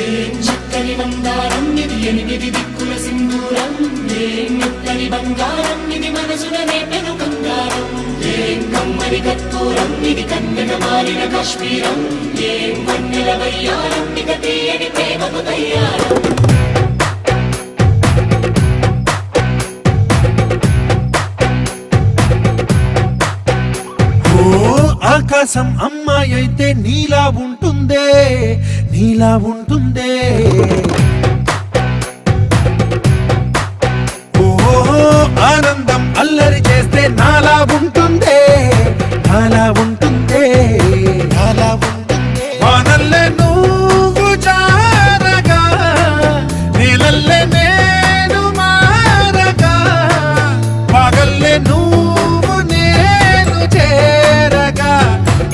ఏం చక్కని బంగారం ఇది, ఎనిమిది దిక్కుల సింధూరం. ఏం మెత్తని బంగారం ఇది, మనసులనే పెను కంగారం. ఏం కమ్మని కర్పూరం ఇది, కన్నెగ మారిన కాశ్మీరం. ఏం వన్నెల వయ్యారం ఇక తీయని ప్రేమకు తయ్యారం. ఆకాశం అమ్మాయి అయితే నీలా ఉంటుందే, నీలా ఉంటుందే. ఓ ఆనందం అల్లరి చేస్తే నాలా ఉంటుంది.